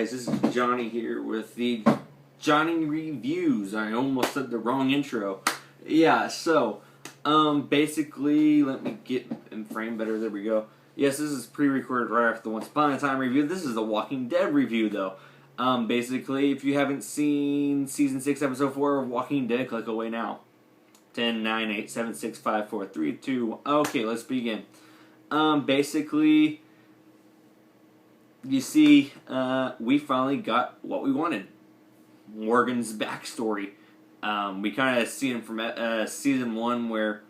guys, this is Johnny here with the Johnny Reviews. I almost said the wrong intro. Yeah, so, basically, let me get in frame better, there we go. Yes, this is pre-recorded right after the Once Upon a Time review. This is the Walking Dead review, though. Basically, if you haven't seen Season 6, Episode 4 of Walking Dead, click away now. 10, 9, 8, 7, 6, 5, 4, 3, 2, okay, let's begin. Basically, you see, we finally got what we wanted. Morgan's backstory. We kind of see him from Season 1 where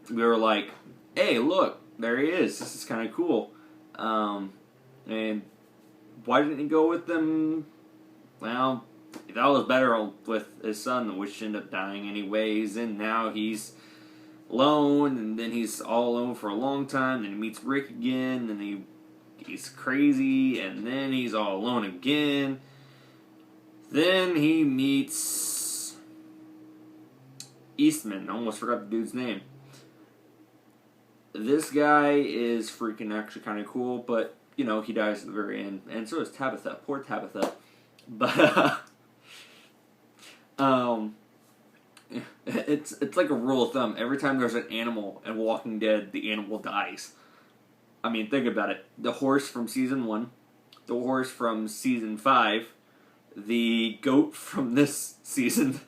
we were like, hey, look, there he is. This is kind of cool. And why didn't he go with them? Well, that was better with his son, which ended up dying anyways, and now he's alone, and then he's all alone for a long time, then he meets Rick again, and he's crazy, and then he's all alone again. Then he meets Eastman. I almost forgot the dude's name. This guy is freaking actually kind of cool, but, you know, he dies at the very end, and so is Tabitha. Poor Tabitha. But, it's like a rule of thumb. Every time there's an animal in Walking Dead, the animal dies. I mean, think about it. The horse from Season 1, the horse from Season 5, the goat from this season,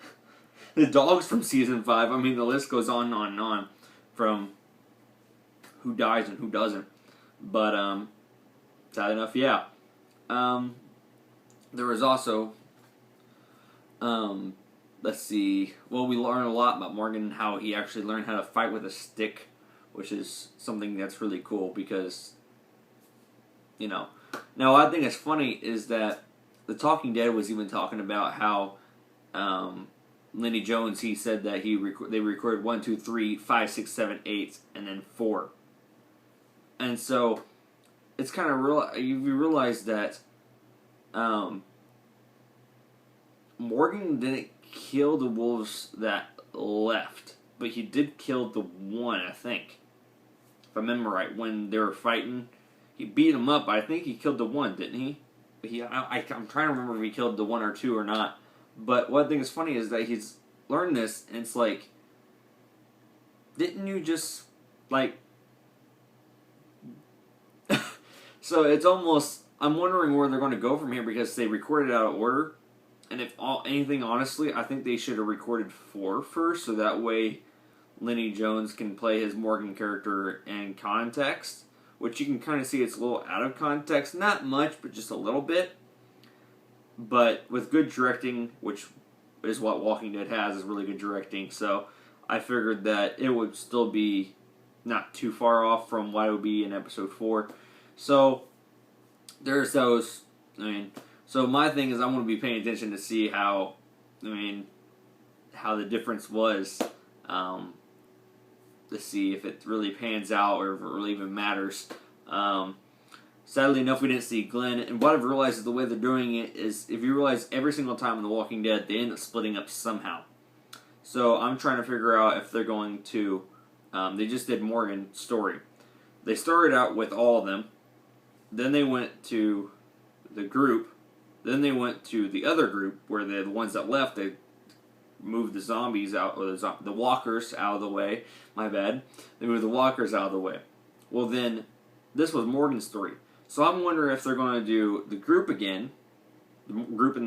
the dogs from Season 5. I mean, the list goes on and on and on from who dies and who doesn't. But, sad enough, yeah. There was also, let's see, well, we learned a lot about Morgan and how he actually learned how to fight with a stick, which is something that's really cool because, you know. Now, what I think is funny is that The Talking Dead was even talking about how Lenny Jones, he said that they recorded 1, 2, 3, 5, 6, 7, 8, and then 4. And so, it's kind of you realize that Morgan didn't kill the wolves that left, but he did kill the one, I think. If I remember right, when they were fighting, he beat him up. I think he killed the one, didn't he? I'm trying to remember if he killed the one or two or not. But one thing that's funny is that he's learned this, and it's like, didn't you just, like... So it's almost... I'm wondering where they're going to go from here because they recorded out of order. And if anything, honestly, I think they should have recorded 4 first, so that way Lenny Jones can play his Morgan character in context, which you can kind of see it's a little out of context. Not much, but just a little bit. But with good directing, which is what Walking Dead has, is really good directing, so I figured that it would still be not too far off from what it would be in Episode 4. So, there's those, so my thing is I'm going to be paying attention to see how the difference was, to see if it really pans out or if it really even matters. Sadly enough, we didn't see Glenn, and what I've realized is the way they're doing it is, if you realize every single time in The Walking Dead, they end up splitting up somehow. So I'm trying to figure out if they're going to, they just did Morgan's story. They started out with all of them, then they went to the group, then they went to the other group, where the ones that left, they moved the zombies out, or the walkers out of the way. My bad. They moved the walkers out of the way. Well, then, this was Morgan's story. So I'm wondering if they're going to do the group again, the group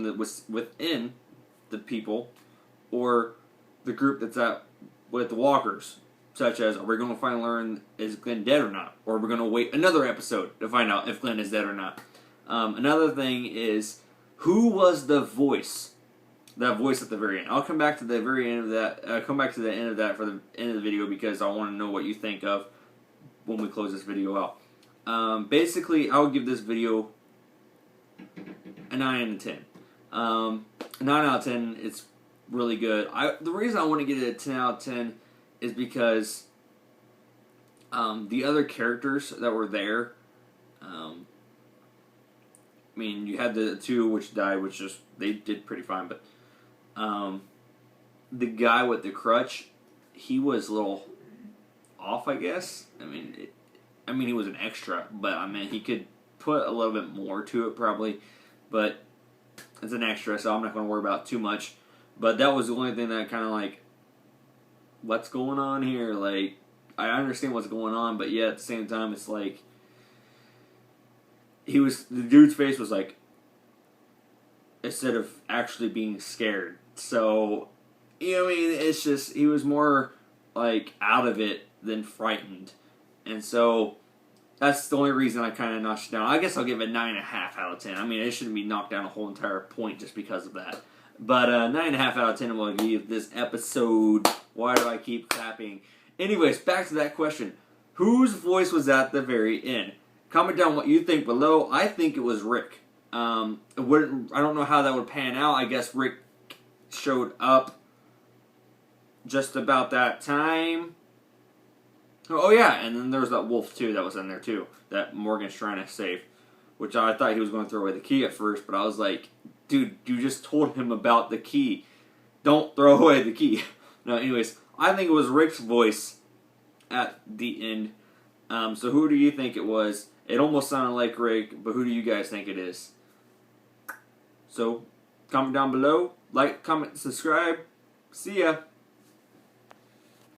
within the people, or the group that's with the walkers. Such as, are we going to finally learn, is Glenn dead or not? Or are we going to wait another episode to find out if Glenn is dead or not? Another thing is, who was the voice? That voice at the very end. I'll come back to the very end of that. Come back to the end of that for the end of the video because I want to know what you think of when we close this video out. Basically, I would give this video a 9 out of 10. 9 out of 10, it's really good. The reason I want to get it a 10 out of 10 is because the other characters that were there, I mean, you had the 2 which died, which just, they did pretty fine, but the guy with the crutch, he was a little off, I guess. I mean, he was an extra, but I mean, he could put a little bit more to it probably, but it's an extra, so I'm not going to worry about it too much. But that was the only thing that kind of like, what's going on here? Like, I understand what's going on, but yet at the same time, it's like, the dude's face was like, instead of actually being scared. So, you know what I mean? It's just, he was more like out of it than frightened. And so, that's the only reason I kind of notched it down. I guess I'll give it 9.5 out of 10. I mean, it shouldn't be knocked down a whole entire point just because of that. But 9.5 out of 10 will give this episode. Why do I keep clapping? Anyways, back to that question. Whose voice was at the very end? Comment down what you think below. I think it was Rick. I don't know how that would pan out. I guess Rick showed up just about that time. Oh yeah, and then there was that wolf too that was in there too, that Morgan's trying to save, which I thought he was going to throw away the key at first, but I was like, dude, you just told him about the key. Don't throw away the key. No, anyways, I think it was Rick's voice at the end. So who do you think it was? It almost sounded like Rick, but who do you guys think it is? So, comment down below, like, comment, subscribe. See ya.